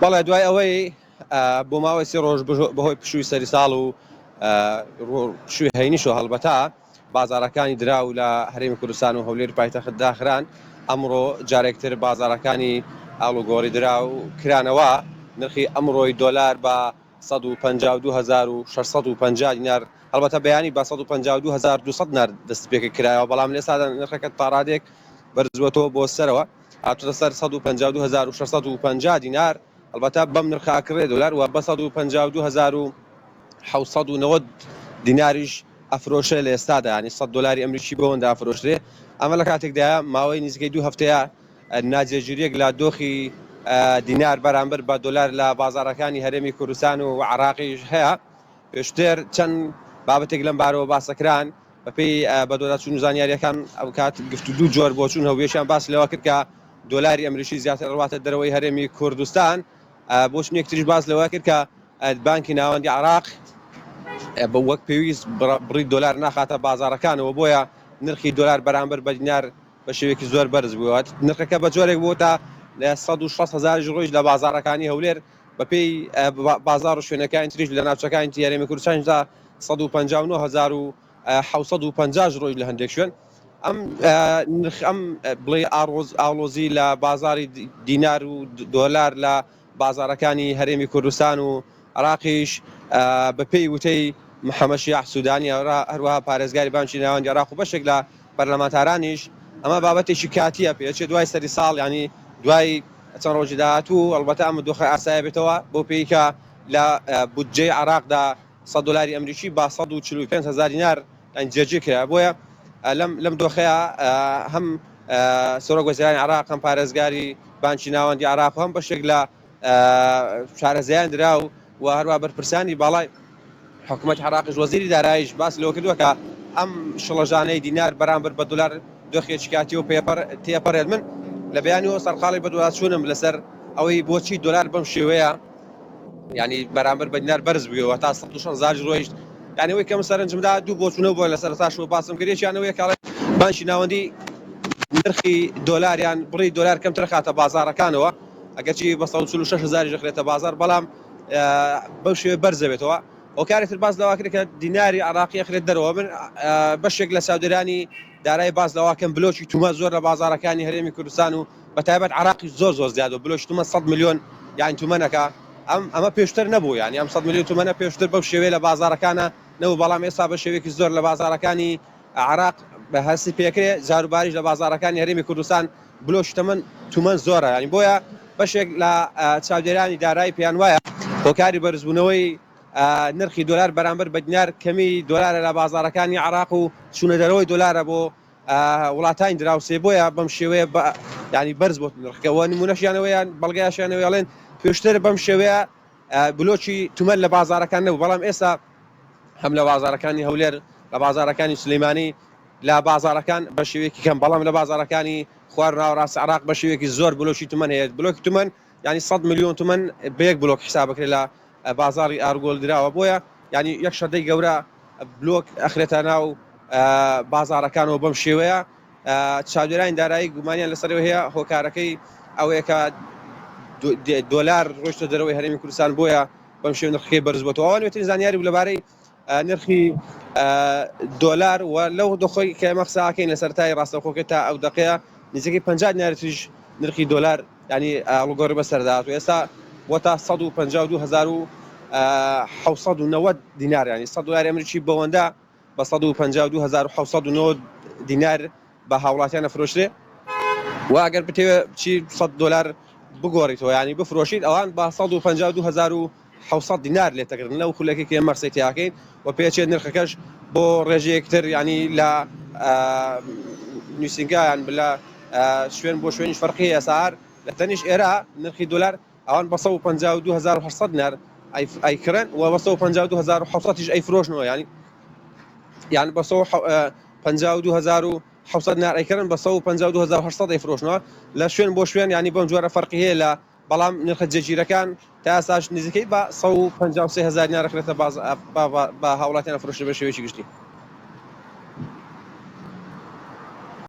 بەڵێ دوای ئەوەی بۆ ماوەی سێ ڕۆژ بەهۆی پشووی سەری ساڵ و شووی هەینیش و هەڵبەتا بازارەکانی دراو لە هەرێمی کوردستان و هەولێر پایتەخت داخران ئەمڕۆ جارێکتر بازارەکانی ئاڵوگۆڕی دراو کرانەوە نرخی ئەمڕۆی دۆلار بە 152650 دینار هەڵبەتە بەیانی بە 152200 دینار دەست پێکە کرایەوە بەڵام لێسادا نرخەکە تا ڕادێک بەرزوەتەوە بۆ سەرەوە هاتوتە سەر 152650 دینار البته بەم نرخە ئاکڕێ دۆلار و بە 152790 دیناریش ئەفرۆشێ لە ئێستادا ینی 100 دلاری ئەمریکی بەوەندا ئەفرۆشرێ ئەمە لە کاتێکدایە ماوەی نزیکەی 2 هەفتەیە ناجێگیریەک لە دۆخی دینار بەرامبەر بە دۆلار لە بازارەکانی هەرێمی کوردستان و عراقیش هەیە پێشتر چەند بابەتێک لەم بارەوە باسەکران بەپێی بە دۆلارچوون زانیاریەکان ئەو کات گفتوگو جۆر بۆچوون هەوێشیان باس لەوە کرد کە دۆلاری ئەمریکی زیاتر ڕواتە دەرەوەی هەرێمی کوردستان بۆ شتێکتریش باس لەوە کرد کە بانکی ناوەندی عراق بە وەک پێویست بڕی دۆلار ناخاتە بازارەکانەوە بۆیە نرخی دۆلار بەرامبەر بە دینار بە شێوەیەکی زۆر بەرز بووە نرخەکە بە جۆرێک بوو تا لە 1600 ڕۆژ لە بازارەکانی هەولێر بەپێی بازار و شوێنەکانی تریش لە ناوچەکانی هەرێمی کوردستاندا 159750 ڕۆژ لە هەندێک شوێن ئەم بڵێ ئاڵۆزی لە بازاری دینار و دۆلار لە بازارەکانی هەرێمی کوردستان و عراقیش بەپێی وتەی محەممەد شیاع سوودانی هەروەها پارێزگاری بانکی ناوەندی عراق و بەشێک لە پەرلەمانتارانیش ئەمە بابەتێکی کاتیە پێچێت دوای سەری ساڵ ینی دوای چەند ڕۆژی داهاتوو ئەلبەتە ئەمە دۆخە ئاسایە بێتەوە بۆ پێیکە لە بودجەی عراقدا 100 دلاری ئەمریکی با 145000 دینار جێجێ کرا بۆیە لەم دۆخەیە هەم سۆرۆک وەزیرانی عراق هەم پارێزگاری بانکی ناوەندی عراق هەم بەشێک لە شارەزایان درا و هەروە بەرپرسانی باڵای حکوومەت عراقیش وەزیری داراییش باس لەوە کردووە کە ئەم شڵەژانەی دینار بەرامبەر بە دۆلار دۆخێکی کاتی و تێپەڕێت من لە بەیانیەوە سەرقاڵی بە دۆلارچوونم لەسەر ئەوەی بۆچی دۆلار بەم شێوەیە ینی بەرامبەر بە دینار بەرز بووەوە تا 1600 ڕۆیشت یانەوەی کەم سەرنجمدا دوو بۆچوونەوە بۆ لەسەر تاشەوە باسم کردێکیانەوەی کاڵێ بانکی ناوەندی نرخی دۆلاریان بڕی دۆلار کەمتر خاتە بازارەکانەوە ئەگەرچی بە 166000 ژەخرێتە بازار بەڵام بەو شێوێ بەرزەبێتەوە ئەو کارێتتر باز لەوا کرد کە دیناری عراقی خرێت دەرەوە من بەشێک لە ساودرانی دارای باز لەواکەم بلۆکی تومە زۆر لە بازارەکانی هەرێمی کوردستان و بەتایبەت عراقی زۆر زیاد و بلۆکی تومە 100 میلیۆن یان تومەنەکە ئەمە پێشتر نەبوو ینی ئەم 100 میلیۆن تومەنە پێشتر بەو شێوەیە لە بازارەکانە نەبوو بەڵام ئێستا بە شێوەیەکی زۆر لە بازارەکانی عراق بە هەستی پێکرێ جاروباریش لە بازارەکانی هەرێمی کوردستان بلۆشی تومەن زۆرە ینی بۆیە بەشێک لە چاودێرانی دارایی پێیان وایە هۆکاری بەرزبوونەوەی نرخی دۆلار بەرامبەر بە دینار کەمی دۆلارە لە بازارەکانی عراق و چوونە دەرەوەی دۆلارە بۆ وڵاتانی دراوسێ بۆیە بەم شێوەیە ینی بەرز بۆ نرخەوە نمونەشیانەوەیان بەڵگایشیانەوەڵێن پێشتر بەم شێوەیە بلۆکی تومەن لە بازارەکان نەبوو بەڵام ئێستا هەم لە بازارەکانی هەولێر لە بازارەکانی سلەیمانی لە بازارەکان بە شێوەیەکی کەم بەڵام لە بازارەکانی خواردناوەڕاستی عراق بە شێوەیەکی زۆر بلۆکی تومەن هەیە بلۆکی تومەن ینی 100 میلیۆن تومەن بە یەک بلۆک حساب بکرێت لە بازاری ئارگۆل دراوە بۆیە ینی یەک شەدەی گەورە بلۆک ئەخرێتە ناو بازارەکانەوە بەم شێوەیە چاودێرانی دارایی گومانیان لەسەرەوە هەیە هۆکارەکەی ئەوەیە کە دۆلار ڕۆیشتە دەرەوەی هەرێمی کوردستان بۆیە بەم شێوە نرخەکەی بەرزبووەوە ئەوانوێترین زانیاری بوو لەبارەی نرخی دۆلار و لەو دۆخۆی کە ئێمە قسەکەین لە سەرەتای ڕاستەوخۆکە تا ئەو دقەیە نزیکەی 50 دیناری تریش نرخی دۆلار ینی ئاڵوگۆڕی بەسەرداهات و ئێستا بۆ تا 152790 دینار ینی 100 دلاری ئەمریکی بەوەندا بە 152790 دینار بە هاوڵاتیانە فرۆشرێ و ئەگەر بتێوێ چی 100 دلار بگۆڕیتەوە ینی بفرۆشیت ئەوان بە 152700 دینار لێتەکردن لەو خولەکەی کە ئێمە قسەی تیاکەین و پێچێت نرخەکەش بۆ ڕێژەیەکتر ینی لە نووسنگیان لە شوێن بۆ شوێنیش فەرقی ئەسعار لە تەنیش ئێرە نرخی دۆلار ئەوان بە 152800 دینار ئەیکڕن و بە 152700 تیش ئەیفرۆشنەوە یانی بە 152700 دینار ئەیکڕن بە 152800 ئەیفرۆشنەوە لە شوێن بۆ شوێن ینی بەم جۆرە فەرقی هەیە لە بەڵام نرخە جێگیرەکان تا ئێستاش نزیکەی بە 153000 دینار ئەخرێتە بە هاوڵاتیان فرۆشتە بە شێوەیەکی گشتی.